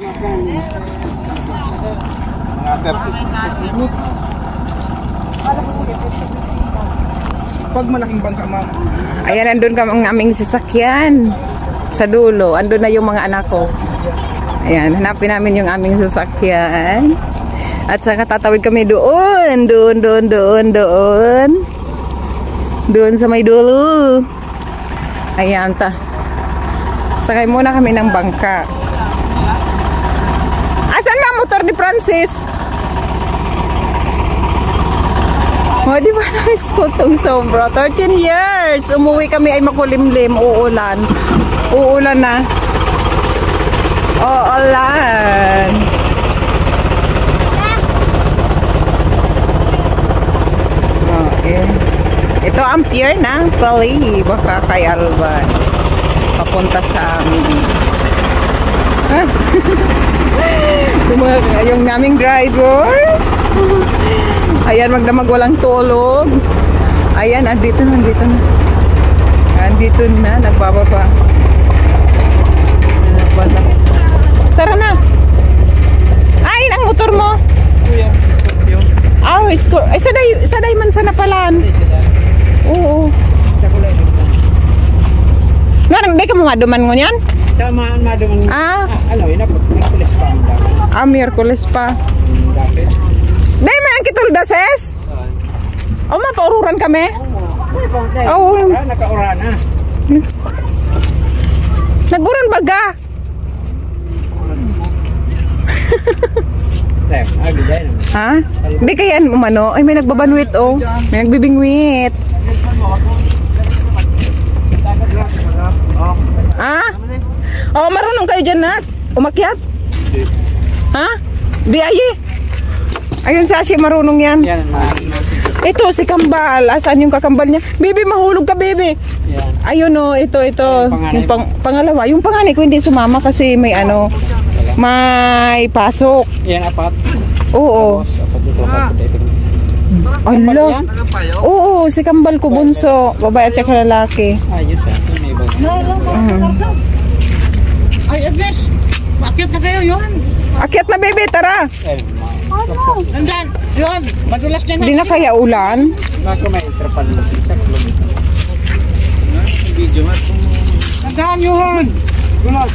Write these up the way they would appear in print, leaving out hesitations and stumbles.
Pag malaking bangka, ma'am. Ayan, andun ka ang aming sasakyan. Sa dulo, andun na yung mga anak ko. Ayan, hanapin namin yung aming sasakyan. At saka tatawid kami doon. Doon sa may dulo. Ayan, sakay muna kami ng bangka. Asan ba motor ni Francis? O, di ba na-miss ko itong sobra? 13 years! Umuwi kami ay makulimlim. Uulan. Uulan na. Uulan. Okay. Ito ang pier ng Pali. Baka kay Alban. Papunta sa amin. Yung naming driver. Ayan, magdamag walang tulog. Ayan, andito na. Andito na, nagbababa. Tara na. Ay, ang motor mo. Ah, ay, saday man sa napalan. Oo. Hindi ka mamaduman mo yan? Maduman. Ano, yun na, Miyerkules pa. Miyerkules pa. Dahil man ang kitulda, ses? O, mapaururan kami? Oo. Nakauran na. Naguran baga. Ha? Hindi kaya umano? Ay, may nagbabanwit, oh. May nagbibingwit. Ha? Oh, marunong kayo dyan na? Umakyat? Ha? Biyaye? Ayun si Ashi, marunong yan. Ito, si Kambal. Asan yung kakambal niya? Baby, mahulog ka, baby. Ayun, oh, ito. Yung pangalawa. Yung panganay ko hindi sumama kasi may ano, may pasok. Yan, apat. Oo. Allah. Oo, si Kambal ko bunso. Babae at saka lalaki. Ayun, ay, Agnes. Akyat na kayo, yun. Akyat na, baby, tara. Nandan, yun. Madulas dyan. Hindi na kaya ulan. Bako may trapal na. Nandan, yun. Gulos.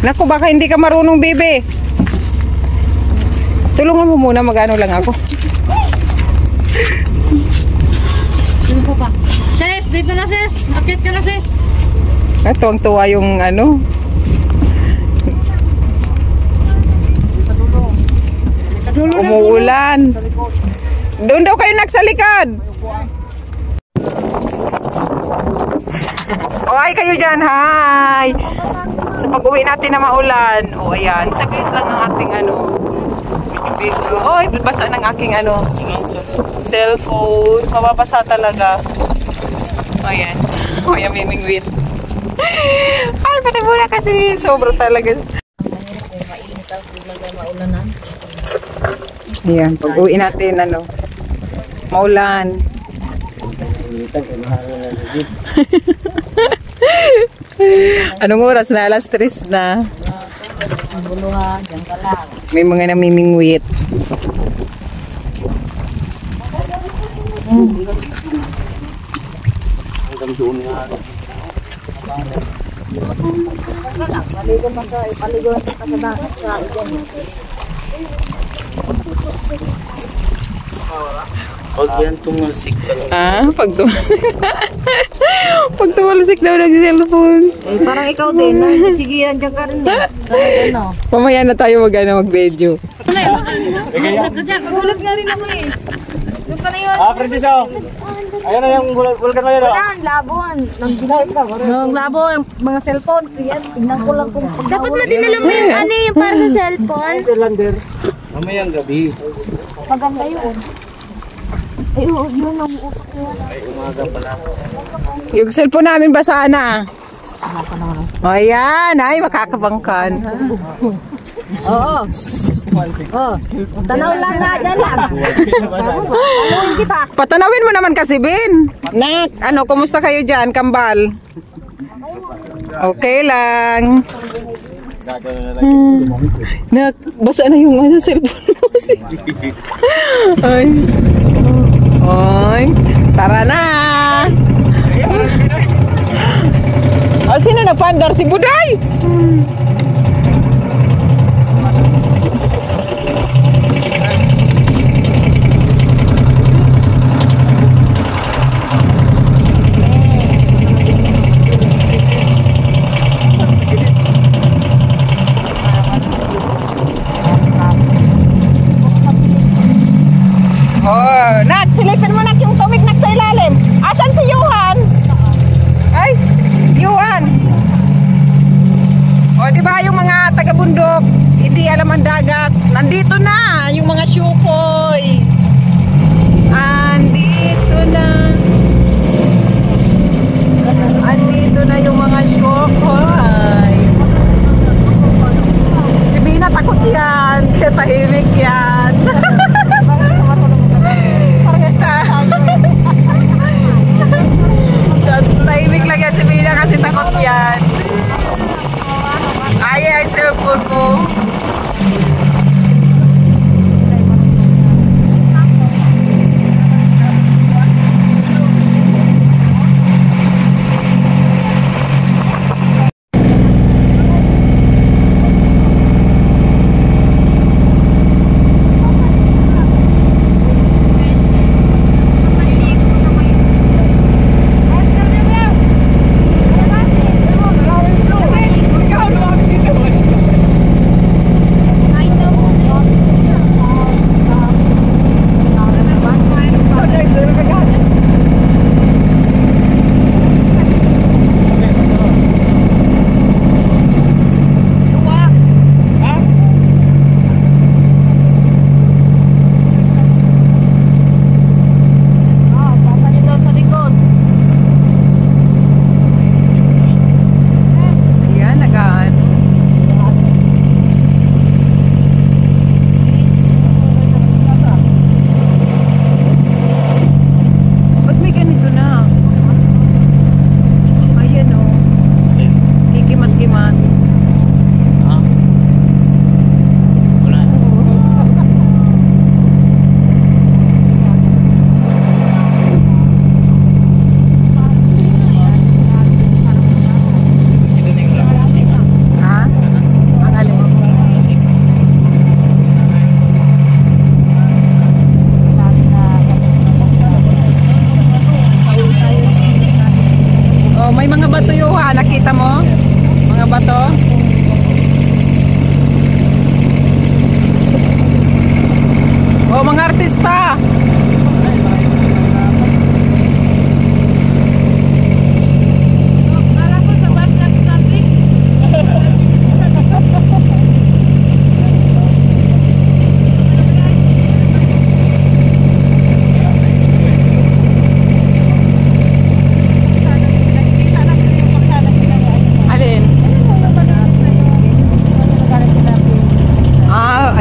Naku, baka hindi ka marunong, baby. Tulungan mo muna, mag-ano lang ako. Sino po pa? Sis, dito na, sis. Akyat ka na, sis. Ito, ang tuwa yung ano. Umuulan. Doon daw kayo nagsalikad. O, ay kayo dyan, hi. Sa pag-uwi natin na maulan. O, ayan. Saglit lang ang ating ano video. Oy, basa ng aking ano cellphone. Mababasa talaga. Ayan. O, ayan, mimingwit. Ay, pati muna kasi sobra talaga. Ayan, pag-uwi natin, ano, maulan. Anong oras na? Alas 3 na. May mga namimingwit. Hanggang doon nga. Paligon ka sa bakit sa iyan. Pag yan tumalsik ka lang. Ah, pag tumalsik daw ng cellphone. Eh, parang ikaw din. Sige, andyan ka rin. Ano? Mamaya na tayo mag-video. Nagulat nga rin ako eh. Doon ka na yun. Preciso. Ayan na yung vulkan na yun. Wala, ang labon. Nang labo, yung mga cellphone. Yan, tingnan ko lang kung dapat na dinala mo yung ano yung para sa cellphone. Lander. Mamayang gabi. Maganda yun. Ay, yun ang usok yun. Ay, umaga pala. Yung cellphone namin basa na. O, ayan. Ay, makakabangkan. Oo. Oh, tanaw lang nga dyan lang. Tanawin kita. Patanawin mo naman kasi, Ben. Nak, ano, kumusta kayo dyan, Kambal? Okay lang. Basa na yung ano, cellphone mo. Ay. Ay. Tara na. Oh, sino nagpaandar? Si Buday. Silipin mo nak yung tubig nak sa ilalim. Asan si Yuhan? Ay, Yuhan. O, di ba yung mga taga-bundok, hindi alam ang dagat. Nandito na yung mga syukoy. Andito na. Andito na yung mga syukoy. Si Bina takot yan. Kaya tahimik yan. Tahimik lang yan si Bina kasi takot yan. Ay, cellphone mo.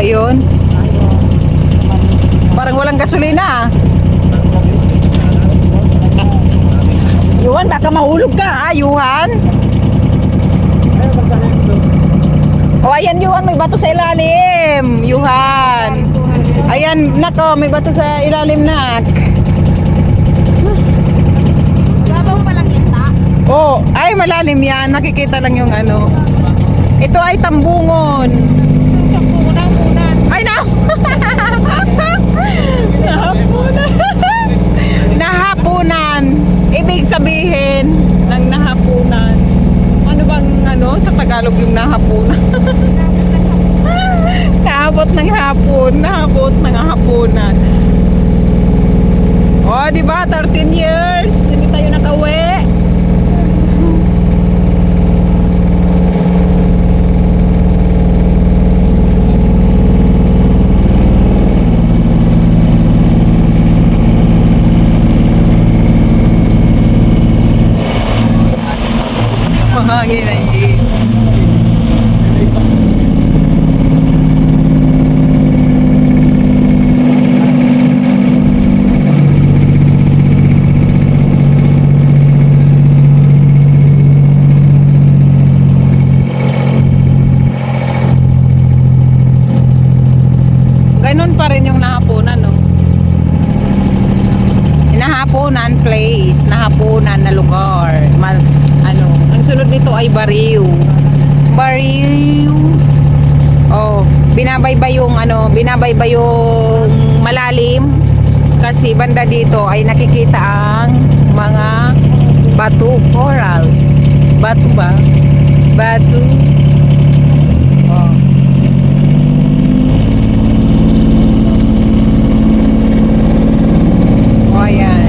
Ayun. Parang walang gasolina. Yuhan, baka mahulog ka ha, Yuhan. O ayan Yuhan, may bato sa ilalim. Yuhan. Ayan, nako, may bato sa ilalim, nak. Babaw pa lang yata. Oh, ay malalim yan. Nakikita lang yung ano. Ito ay tambungon. Ay, nahapunan. Nahapunan. Ibig sabihin ng nahapunan. Ano bang ano sa Tagalog yung nahapunan? Naabot ng hapon. Naabot ng hapunan. Oh, di ba? 13 years. Hindi tayo nakauwi. Mahangin na yun. Ganun pa rin yung nahapunan, no? Nahapunan place, nahapunan na lugar. Ang sunod nito ay Bariw. Bariw. Oh, binabaybay yung malalim kasi banda dito ay nakikita ang mga bato, corals. Bato ba? Bato. Oh. Oh, ayan.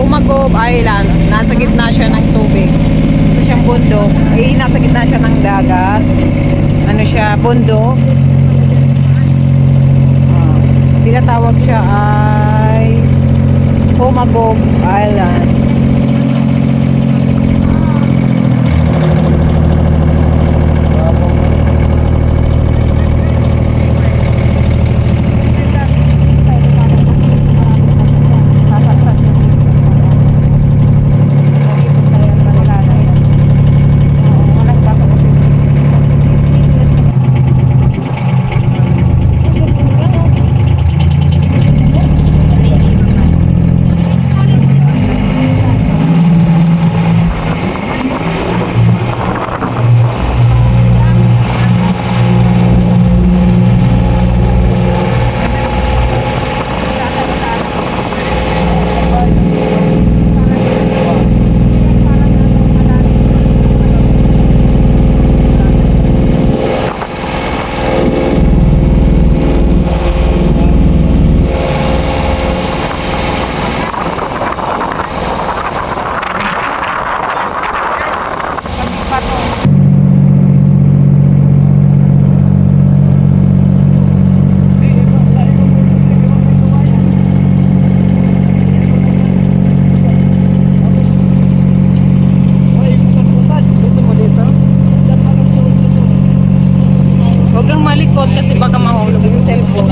Humagop Island, nasa gitna siya ng tubig. Isa siyang bundok, nasa gitna siya ng dagat. Ano siya, bundok. Tinatawag siya ay Humagop Island. Kasi baka mahulog yung cellphone.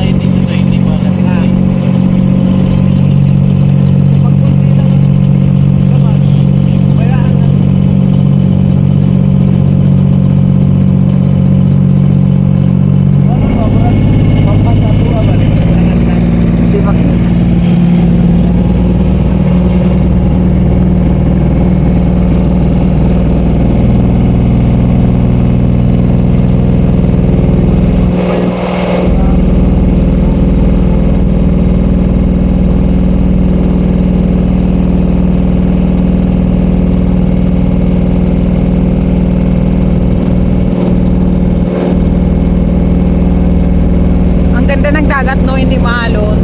Ganda ng dagat, no? Hindi maalon.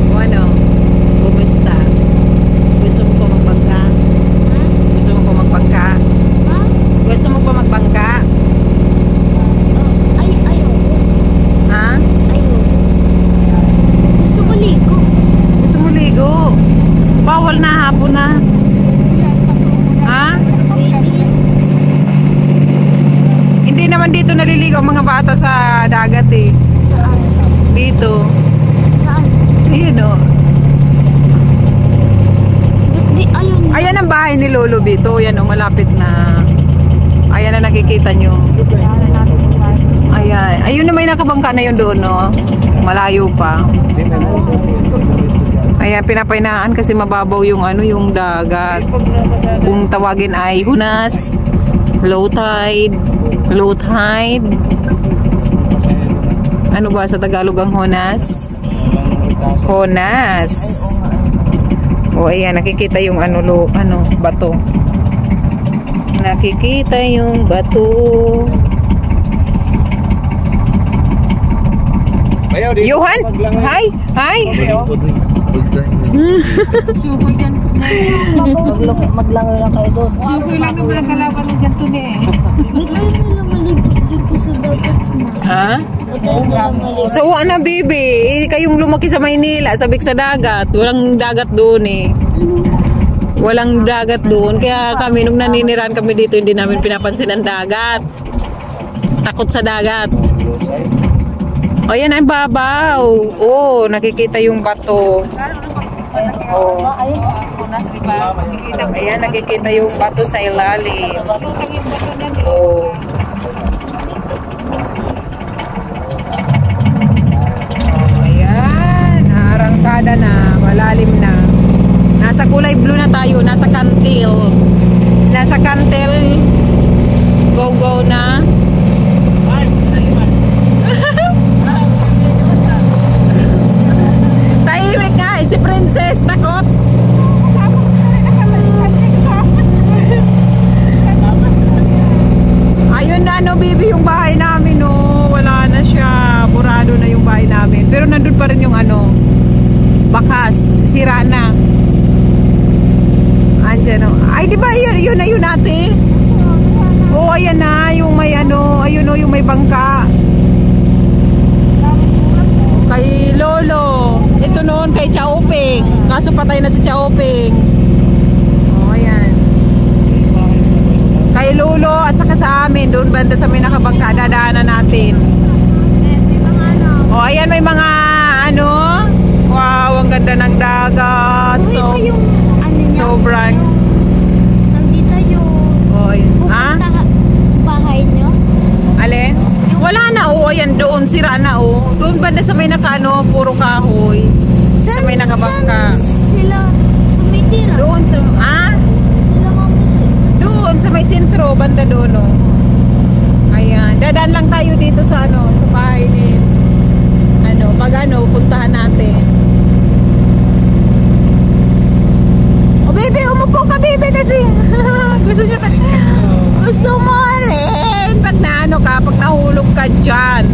O ano? Kumusta? Gusto mo pa magbangka? Gusto mo pa magbangka? Gusto mo pa magbangka? Ayaw. Ha? Ayaw. Gusto ko ligo. Gusto mo ligo? Bawal na, hapon na. Ha? Hindi naman dito naliligo ang mga bata sa dagat eh. Saan? Dito. Saan? Ayun o. Ayun. Ayan ang bahay ni Lolo Bito. Ayan o, malapit na. Ayan na nakikita nyo. Ayan. Ayun na may nakabangka na yun doon, no? Malayo pa. Ayan, pinapainaan kasi mababaw yung yung dagat. Kung tawagin ay hunas, low tide. Low tide. Ano ba sa Tagalog ang hunas? Hunas. O ayan, nakikita yung bato. nakikita yung bato. Johan, hi, hi. Sugoy dyan. Maglangoy lang kayo doon. Sugoy lang naman ang kalaban ng ganito ni eh. May tayo nila maligot dito sa dagat na. Ha? May tayo nila maligot. So ano, baby? Kayong lumaki sa Maynila, sabik sa dagat. Walang dagat doon eh. Walang dagat doon. Kaya kami, nung naninirahan kami dito, hindi namin pinapansin ang dagat. Takot sa dagat. O yan ang babaw. Oh, nakikita yung bato. Oh. Ayan, nakikita yung bato sa ilalim. Oh. Ayan, naarangkada na, malalim na. Nasa kulay blue na tayo, nasa kantil. Nasa kantil. Go na. Tahimik nga eh, si Princess, takot. Ayun na, no, baby, yung bahay namin, no. Wala na siya. Burado na yung bahay namin. Pero nandun pa rin yung ano, bakas, sira na. Andyan, no. Ay, di ba yun na yun ate? Oo, ayan na, yung may ano, ayun no, yung may bangka. Kay Lolo. Ito noon kay Chaoping. Kaso patay na si Chaoping. Oh, ayan. Kay Lolo at saka sa amin. Doon banda sa may nakabangka. Dadaanan natin. Oh, ayan may mga ano. Wow, ang ganda ng dagat. So, sobrang. Nandito yung Oh, ha? bahay nyo. Alin? Wala na, oh, ayan doon, sira na, oh. Doon banda sa may nakano, puro kahoy. Sa may nakabangka. Sila tumitira? Doon sa, Sila doon sa may sentro, banda doon, oh. Ayan, dadaan lang tayo dito sa ano, sa bahay ni, ano, pag ano, puntahan natin. Oh, baby, umupo ka, baby, kasi gusto niya gusto mo rin pag naano ka, pag nahulog ka dyan.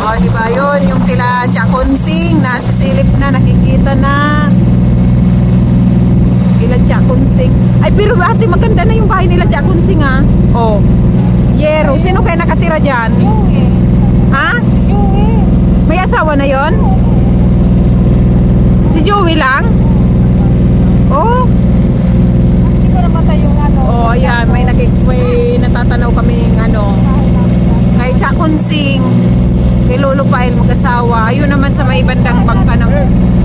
O, diba yun, yung kila Chakonsing, nasisilip na, nakikita na. Kila Chakonsing. Ay, pero ate, maganda na yung bahay nila Chakonsing, ha? O, Yero, sino kaya nakatira dyan? Ha? May asawa na yon? Si Joey lang? Oh. Oh, ayan, may natatanaw kaming ano, kay Chakonsing, kay Lolo Pael mag-asawa. Ayun naman sa may bandang bangka ng,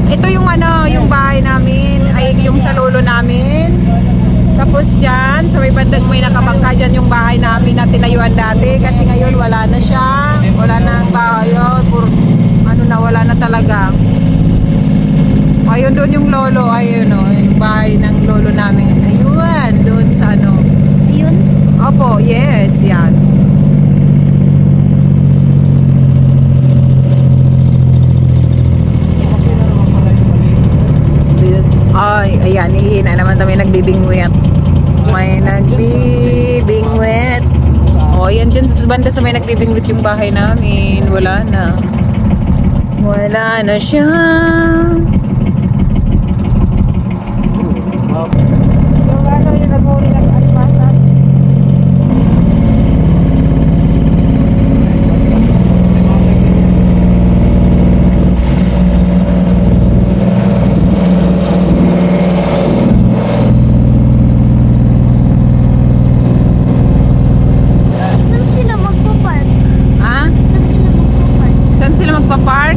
ito yung ano, yung bahay namin, ay yung sa lolo namin. Tapos dyan, sa may bandang may nakabangka dyan yung bahay namin na tinayuan dati. Kasi ngayon wala na siya, wala na ang bahay, ano na, wala na talaga. Ayun doon yung lolo, ayun o, yung bahay ng lolo namin. Ayun, doon sa ano. Ayun? Opo, yes, yan. Ay, ayan, hihina naman kami nagbibingwit. May nagbibingwit. O, ayan dyan, banda sa may nagbibingwit yung bahay namin. Wala na. Wala na siya. Park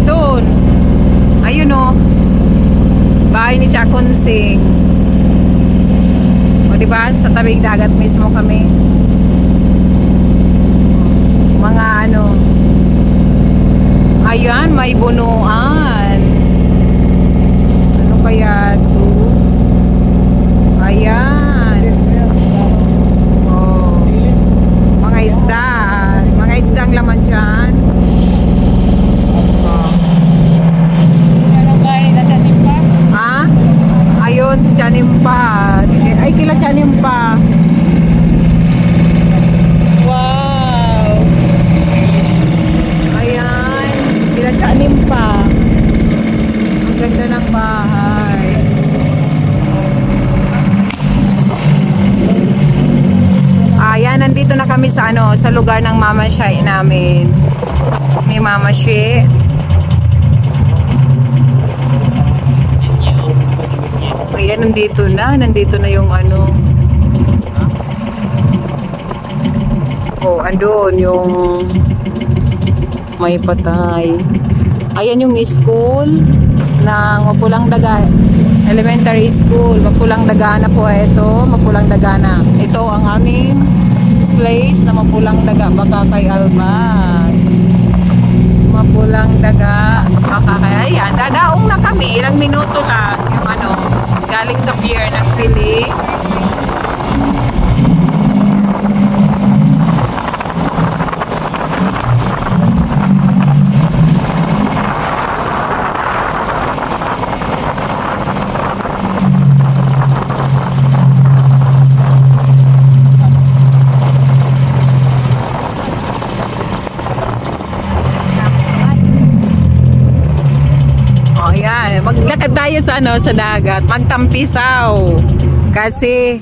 doon, ayun o, bahay ni Chakonsing. O diba, sa tabing dagat mismo kami. Mga ano, ayan, may bunuan. Ano kaya ito? Ayan. Mga isda. Mga isda ang laman dyan. Ha? Tianim pa. Sige. Ay, kila tianim pa. Wow. Ayan. Kila tianim pa. Ang ganda ng bahay. Ayan, nandito na kami sa sa lugar ng Mama Shai namin. Ni Mama Shai. Ayan, nandito na yung oh, andun yung may patay. Ayan yung school ng Mapulang Daga, elementary school. Mapulang Daga na po ito. Mapulang Daga na. Ito ang aming place na Mapulang Daga, Bakakay Alman. Mapulang Daga, Bakakay. Ayan, dadaong na kami. Ilang minuto lang yung galing sa pier ng Pili. Maglakad tayo sa sa dagat, magtampisaw. Kasi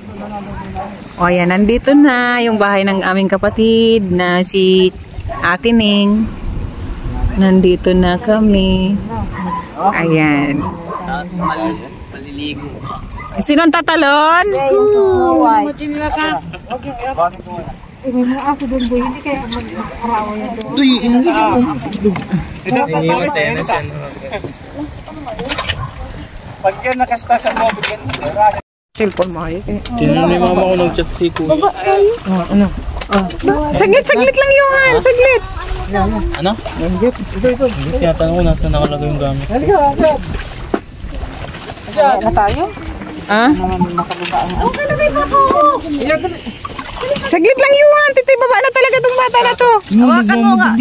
ayan, nandito na yung bahay ng aming kapatid na si Ate Ning. Nandito na kami. Ayan. Sinong tatalon? May mga aso doon, boy. Hindi kaya mag-arawa yan doon. Pag yan nakasta sa mobile yan, cellphone mo kayo. tinanong ni mama ko nag-chat si Kuya. Saglit lang Johan, saglit. Ano? Ito. Tinatanong ko nasa nakalagay yung gamit. Na tayo? Ah? Saglit lang Johan, titay baba na talaga tong bata na to. Hawakan mo nga.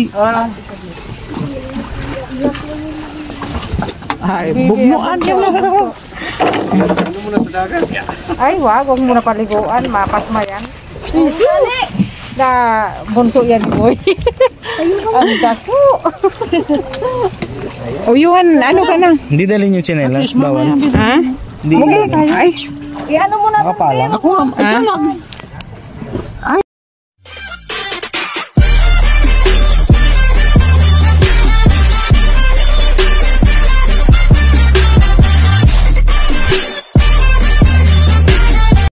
Ay, bugnuan yan. Ay, wag mo na paliguan. Mapasma yan. Na bunso yan, boy. Ang dako. O Johan, ano ka na? Hindi dalhin yung chinelas, bawal. Ha? Hindi. Ay, Ano mo na. Nakapala. Ako, ikaw lang.